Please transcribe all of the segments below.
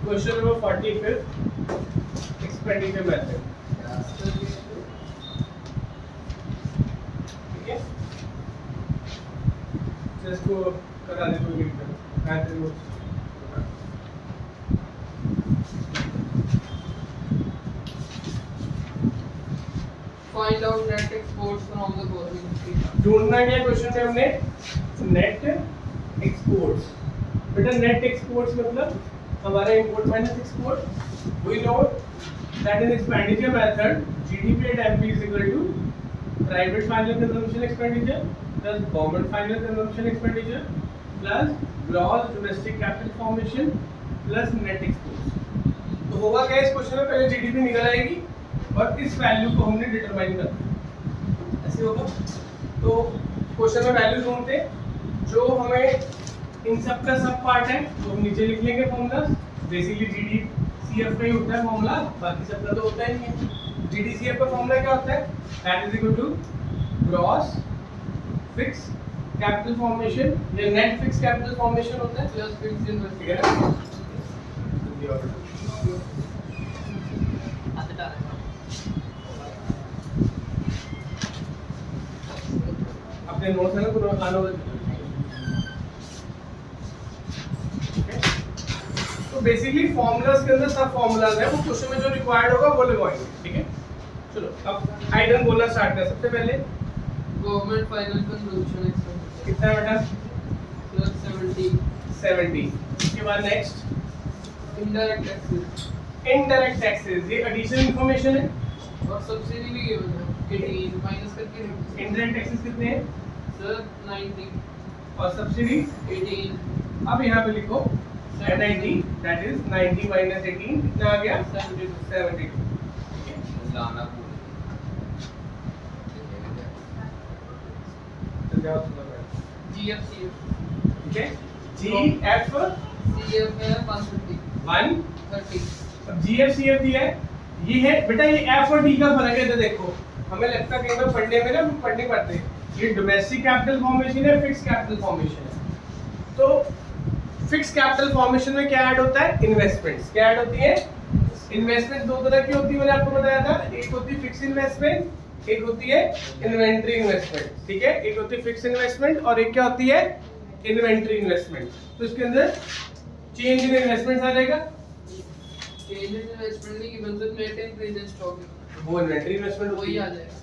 Question number 45 expenditure method. ठीक है, इसको करा दे कोई नहीं। Find out net exports from the following. ढूंढना क्या क्वेश्चन में हमने नेट एक्सपोर्ट्स। बेटा नेट एक्सपोर्ट्स मतलब हमारा import minus export. We know that in expenditure method GDP at MP is equal to private final consumption expenditure plus government final consumption expenditure plus gross domestic capital formation plus net exports. तो होगा क्या इस question में, पहले GDP निकल आएगी और इस वैल्यू को हमने डिटरमाइन करना, ऐसे होगा। तो क्वेश्चन में वैल्यू ढूंढते जो हमें इन सब का सब पार्ट है तो हम नीचे लिख लेंगे फॉर्मूला। बेसिकली जीडीसीएफ का ही होता है फॉर्मूला, बाकी सबका तो होता ही नहीं है। जीडीसीएफ का फॉर्मूला क्या होता है, that is equal to gross fix capital formation या नेट फिक्स कैपिटल फॉर्मेशन होता है Plus fixed investment. अपने नोट्स है ना पूरा आना होगा। तो बेसिकली फॉर्मूलाज के अंदर सब फॉर्मूलाज है, वो क्वेश्चन में जो रिक्वायर्ड होगा वो लगवाएंगे। ठीक है, चलो अब आइटम बोलना स्टार्ट कर। सबसे पहले Government final consumption expenditure. कितना है बेटा, Plus 70. 70। उसके बाद next Indirect taxes. Indirect taxes, ये एडिशनल इंफॉर्मेशन है। और सब्सिडी भी गिवन है 18 माइनस करके इनडायरेक्ट टैक्सेस कितने हैं सर 90 और सब्सिडी 18 अब यहाँ पे लिखो 90, दैट इज 90 माइनस 18 कितना आ गया 72 72। लाना GFCF ठीक है, जीएफ CF है 130 130। अब जीएफसीएफ दिया है, ये है बेटा, ये एफ और डी का फर्क है। तो देखो हमें लगता है कहीं बार पढ़ने में ना पढ़ने पड़ते हैं, ये डोमेस्टिक कैपिटल फॉर्मेशन है, फिक्स कैपिटल फॉर्मेशन है। तो फिक्स कैपिटल फॉर्मेशन में क्या ऐड होता है, इन्वेस्टमेंट्स। क्या ऐड होती है, इन्वेस्टमेंट। दो तरह की होती है, मैंने आपको बताया था, एक होती है फिक्स इन्वेस्टमेंट, एक होती है इन्वेंटरी इन्वेस्टमेंट। ठीक है, एक होती है फिक्स इन्वेस्टमेंट और एक क्या होती है, इन्वेंटरी इन्वेस्टमेंट। तो इसके अंदर चेंज इन इन्वेस्टमेंट्स आ जाएगा, चेंज इन इन्वेस्टमेंट नहीं given sir net increase in stock वो इन्वेंटरी इन्वेस्टमेंट वही आ जाएगा।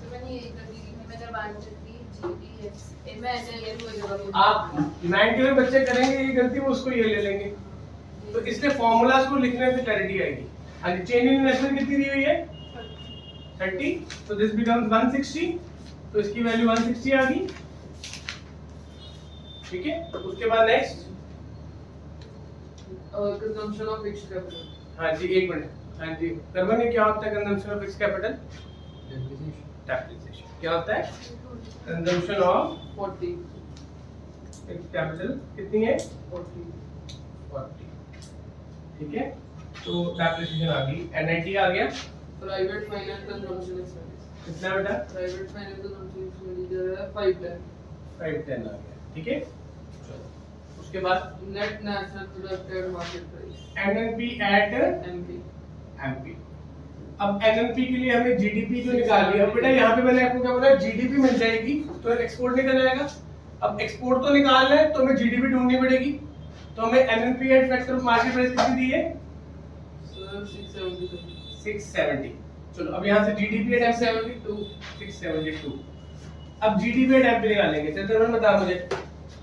आप 90 में बच्चे करेंगे ये गलती, वो उसको ये ले लेंगे। तो इसलिए फॉर्मूलाज को लिखने से क्लैरिटी आएगी। हाँ जी, चेंज इन इन्वेस्टमेंट कितनी दी हुई है 30, तो दिस बिकम्स 160, तो इसकी वैल्यू 160 आ गई। ठीक है, उसके बाद next consumption of fixed capital. हाँ जी एक मिनट, हाँ जी करवाने क्या होता है consumption of fix capital, depreciation. क्या होता है कंजम्पशन ऑफ 40 फिक्स कैपिटल कितनी है 40 40। ठीक है, तो डेप्रिसिएशन आ गई, एनआईटी आ गया। प्राइवेट फाइनेंस कंजम्पशन एक्सपेंडिचर कितना बेटा, प्राइवेट फाइनेंस कंजम्पशन एक्सपेंडिचर है 510 510 आ गया। ठीक है, चलो उसके बाद net national product at market price NNP at MP MP. अब एनएनपी के लिए हमें जीडीपी जो निकाल लिया बेटा, यहाँ पे मैंने आपको क्या बोला, जीडीपी मिल जाएगी तो एक्सपोर्ट निकल जाएगा। अब एक्सपोर्ट तो निकालना है तो हमें जीडीपी ढूंढनी पड़ेगी। तो हमें NNP eight factor of market price कितनी दी है सर 670 670। चलो अब यहाँ से जीडीपी एट 72 672। अब जीडीपी एट एमपी निकालेंगे। चलो बता मुझे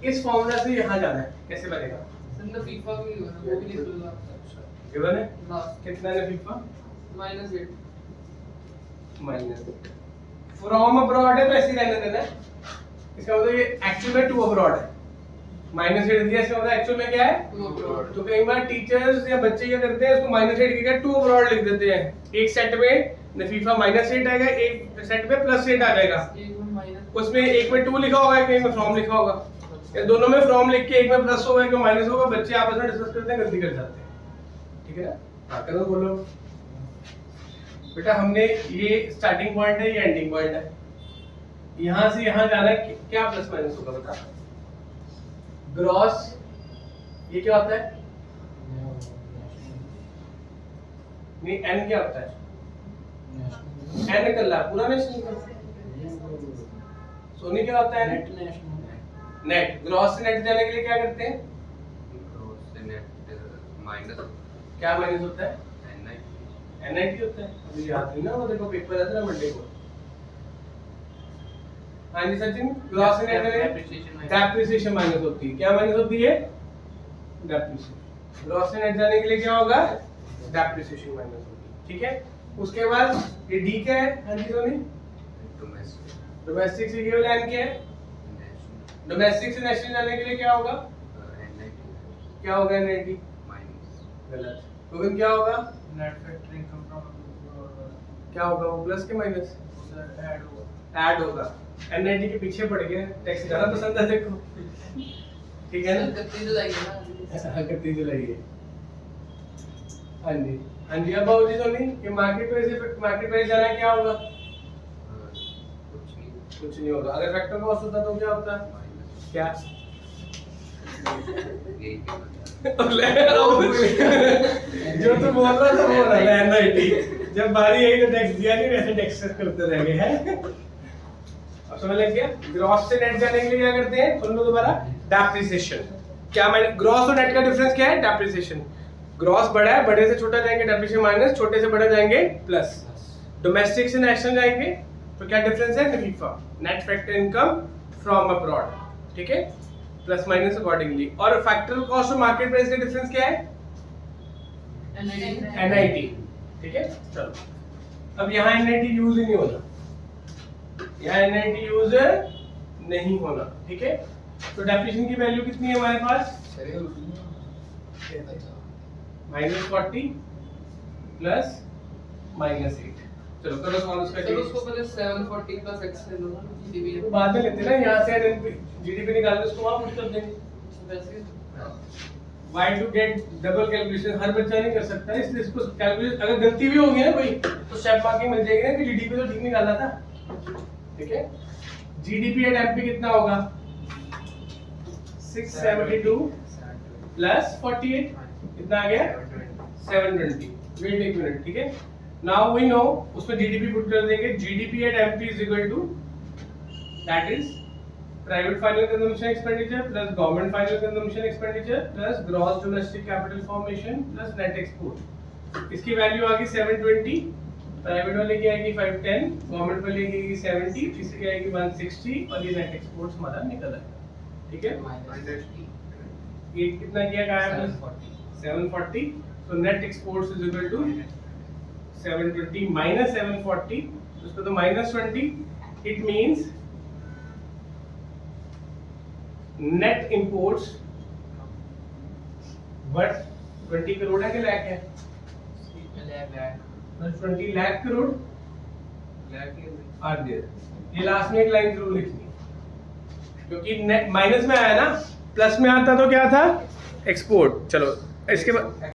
इस फॉर्मूला से यहाँ जाना है, कैसे बनेगा। सर फीफा भी गिवन है वो भी लिख लो आप। गिवन है लास्ट कितना है फीफा -8 माइनस फ्रॉम अब्रॉड है तो ऐसे ही रहने देना है। इसका मतलब ये एक्चुअल में टू अब्रॉड है, -8 दिया, इसका मतलब एक्चुअल में क्या है टू अब्रॉड। तो कई बार टीचर्स या बच्चे क्या करते हैं, उसको -8 की जगह टू अब्रॉड लिख देते हैं। एक सेट में नफीफा -8 आएगा, एक सेट में +8 आ जाएगा। एक में माइनस उसमें एक में 2 लिखा होगा, एक में फ्रॉम लिखा होगा, या दोनों में फ्रॉम लिख के एक में प्लस होगा एक में माइनस होगा। बच्चे आपस में डिस्कस करते हैं, गलती कर जाते हैं। ठीक है ना, हाँ करो बोलो बेटा। हमने ये स्टार्टिंग पॉइंट है, ये एंडिंग पॉइंट है, यहाँ से यहाँ जाना है, क्या प्लस माइनस होगा बता। ग्रॉस ये क्या होता है नहीं एन क्या होता है? एन कर ला पूरा नेशनल का। सोनी क्या होता है? Net national net. ग्रॉस से नेट जाने के लिए क्या करते हैं? ग्रॉस से नेट माइनस क्या माइनस होता है? NIT एनआईटी होता है। अभी याद नहीं ना, वो देखो पेपर है ना मंडे को। हाँ जी सचिन, ग्रॉस से नेट जाने डेप्रिसिएशन माइनस होती है। क्या माइनस होती है? डेप्रिसिएशन। ग्रॉस से नेट जाने के लिए क्या होगा? डेप्रिसिएशन माइनस होगी, ठीक है। उसके बाद ये डी क्या है? हाँ जी सोनी, डोमेस्टिक डोमेस्टिक से ये वाला एन क्या है? नेशनल डोमेस्टिक से नेशनल जाने के लिए क्या होगा? NIT क्या होगा एनआईटी? माइनस गलत। तो क्या होगा? नेट फैक्टर इनकम फ्रॉम क्या होगा वो, प्लस के माइनस? ऐड होगा। ऐड होगा। एनआईटी के पीछे पड़ गया, टैक्स ज्यादा पसंद है देखो, ठीक है ना? 31 जुलाई है ना। 31 जुलाई है। हाँ जी, हाँ जी। अब बाबूजी सोनी, ये मार्केट प्राइस जाना क्या होगा? कुछ नहीं कुछ नहीं होगा। अगर फैक्टर कॉस्ट होता तो क्या होता? माइनस क्या? यही जो तू बोल रहा था वो रहा एनआईटी। जब बारी आई तो टैक्स दिया नहीं, वैसे टैक्स करते रह गए हैं। अब समझ लग गया? ग्रॉस से नेट जाने के लिए क्या करते हैं? सुन लो दोबारा, डेप्रिसिएशन। क्या मैं ग्रॉस और नेट का डिफरेंस क्या है? डेप्रिसिएशन। ग्रॉस बड़ा है, बड़े से छोटा जाएंगे डेप्रिसिएशन माइनस, छोटे से बड़ा जाएंगे प्लस। डोमेस्टिक से नेशनल जाएंगे तो क्या डिफरेंस है? NFIFA, net factor income from abroad, ठीक है, प्लस माइनस अकॉर्डिंगली। और फैक्टर कॉस्ट और मार्केट प्राइस का डिफरेंस क्या है? NIT, ठीक है। चलो, अब यहाँ NIT यूज ही नहीं होना, यहाँ NIT यूज नहीं होना, ठीक है। तो डेप्रिसिएशन की वैल्यू कितनी है हमारे पास? -40 प्लस -8। चलो करो सॉल्व उसका। चलो उसको पहले 740 प्लस x ले लो ना, जीडीपी तो बाद में लेते ना, यहाँ से जीडीपी निकाल के उसको वहाँ पुट कर देंगे। वैसे Why to get double calculation हर बच्चा नहीं कर सकता, इसलिए इसको कैलकुलेशन अगर गलती भी होगी ना कोई तो स्टेप मार्किंग मिल जाएगी ना कि जीडीपी तो ठीक निकाला था, ठीक है। जीडीपी एट एमपी कितना होगा? 672 प्लस 48 कितना आ गया? 720। वेट एक मिनट, ठीक है। नाउ वी नो, उसमें जीडीपी पुट कर देंगे। GDP at MP is equal to, that is private final consumption expenditure plus government final consumption expenditure plus gross domestic capital formation plus net export. इसकी value आ गई 720, private वाले की आएगी 510, government वाले की आएगी 70, तीसरी की आएगी 160 और ये नेट एक्सपोर्ट्स हमारा निकल आएगा, ठीक है। ये कितना किया गया है? 740। तो net exports is equal to 720 minus 740, उसको तो -20, it means net imports what 20 crore है कि लाख है? 20 लाख करोड़ आर देयर। ये लास्ट में एक लाइन जरूर लिखनी है, क्योंकि नेट माइनस में आया ना, प्लस में आता तो क्या था? एक्सपोर्ट। चलो इसके बाद